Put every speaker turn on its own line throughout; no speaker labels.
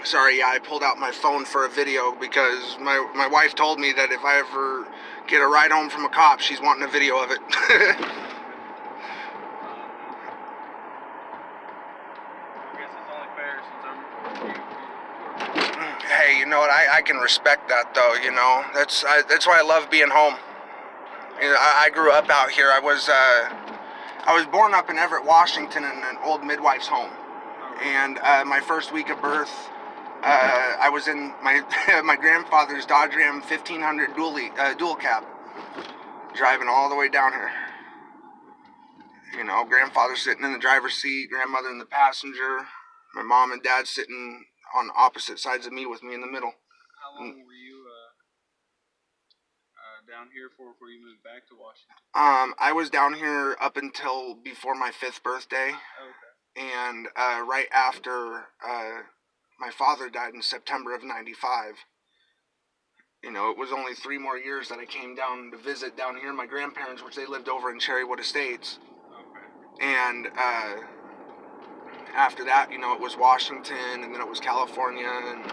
Sorry, yeah, I pulled out my phone for a video because my wife told me that if I ever get a ride home from a cop, she's wanting a video of it. Hey, you know what? I can respect that though. You know, that's why I love being home. You know, I grew up out here. I was born up in Everett, Washington, in an old midwife's home, and my first week of birth, I was in my my grandfather's Dodge Ram 1500 dual cab, driving all the way down here. You know, grandfather sitting in the driver's seat, grandmother in the passenger, my mom and dad sitting on opposite sides of me with me in the middle.
How long were you down here before you moved back to Washington?
I was down here up until before my 5th birthday.
Okay.
And right after my father died in September of '95. You know, it was only 3 more years that I came down to visit down here. My grandparents, which they lived over in Cherrywood Estates.
Okay.
And after that, you know, it was Washington, and then it was California, and,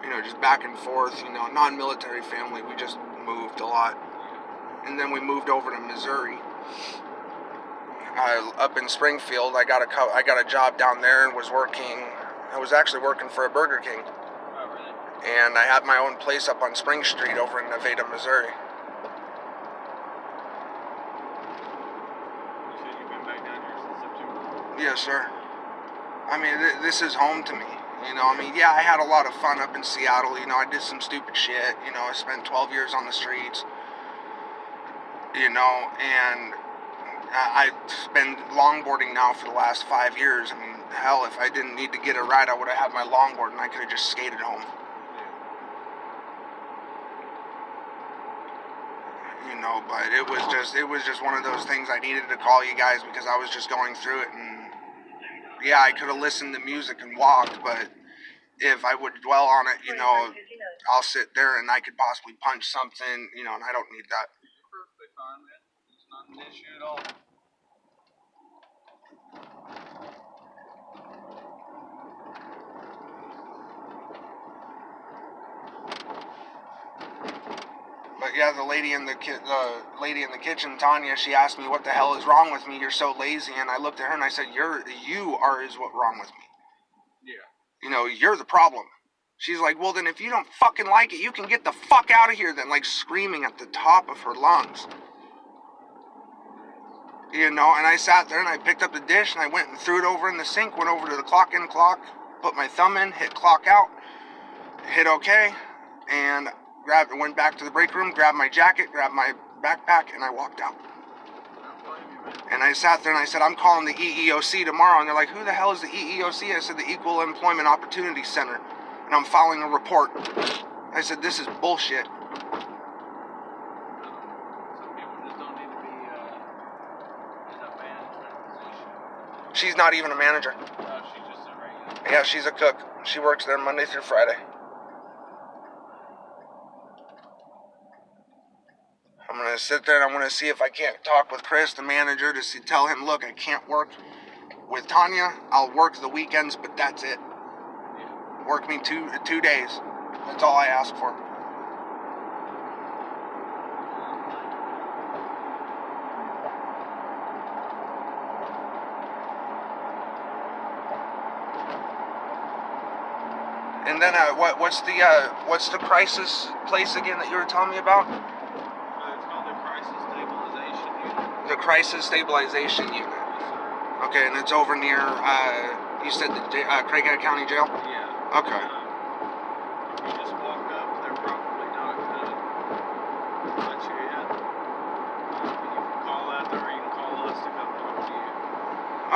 you know, just back and forth, you know, non-military family. We just moved a lot. And then we moved over to Missouri. Up in Springfield, I got a job down there and I was actually working for a Burger King.
Oh, really?
And I had my own place up on Spring Street over in Nevada, Missouri.
You said you've been back down here since September?
Yes, sir. I mean, this is home to me. You know, I mean, yeah, I had a lot of fun up in Seattle. You know, I did some stupid shit. You know, I spent 12 years on the streets. You know, and I've been longboarding now for the last 5 years. I mean, hell, if I didn't need to get a ride, I would have had my longboard and I could have just skated home. You know, but it was just one of those things. I needed to call you guys because I was just going through it, and yeah, I could have listened to music and walked, but if I would dwell on it, you know, I'll sit there and I could possibly punch something, you know, and I don't need that.
You're perfectly fine, man. It's not an issue at all.
But yeah, the lady in the kitchen, Tanya, she asked me what the hell is wrong with me. You're so lazy, and I looked at her and I said, you are is what wrong with me.
Yeah.
You know, you're the problem. She's like, well, then if you don't fucking like it, you can get the fuck out of here then, like screaming at the top of her lungs. You know, and I sat there and I picked up the dish and I went and threw it over in the sink, went over to the clock in, put my thumb in, hit clock out, hit okay, and went back to the break room, grabbed my jacket, grabbed my backpack, and I walked out. And I sat there and I said, I'm calling the EEOC tomorrow. And they're like, who the hell is the EEOC? I said, the Equal Employment Opportunity Center. And I'm filing a report. I said, this is bullshit.
Some people just don't need to be in a management position.
She's not even a manager.
She's just a regular.
Yeah, she's a cook. She works there Monday through Friday. I'm going to sit there and I'm going to see if I can't talk with Chris, the manager, to tell him, look, I can't work with Tanya. I'll work the weekends, but that's it.
Yeah.
Work me two days. That's all I ask for. And then what's the crisis place again that you were telling me about?
It's called the Crisis Stabilization Unit.
The Crisis Stabilization Unit.
Yes, sir.
Okay, and it's over near you said the Craighead County Jail?
Yeah.
Okay.
If you just walk up, they're probably not going to let you in. You can call out there, or you can call us to come talk to you.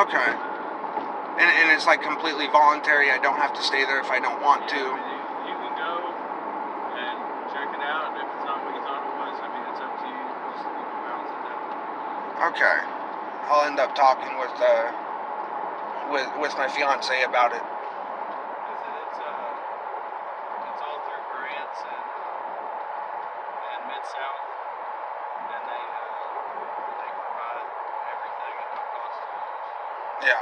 Okay. And it's like completely voluntary. I don't have to stay there if I don't want to.
I mean, you can go and check it out, and if it's not what you thought it was, I mean, it's up to you. Just bounce it down.
Okay. I'll end up talking with my fiance about it.
It's all through grants and Mid-South, and they provide everything at no cost to you.
Yeah.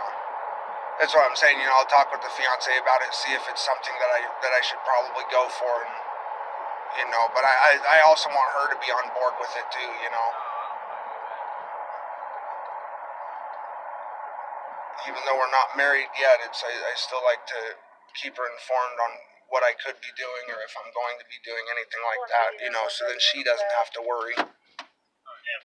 That's what I'm saying. You know, I'll talk with the fiance about it, see if it's something that I should probably go for, and you know. But I also want her to be on board with it too. You know, even though we're not married yet, I still like to keep her informed on what I could be doing or if I'm going to be doing anything like that. You know, so then she doesn't have to worry.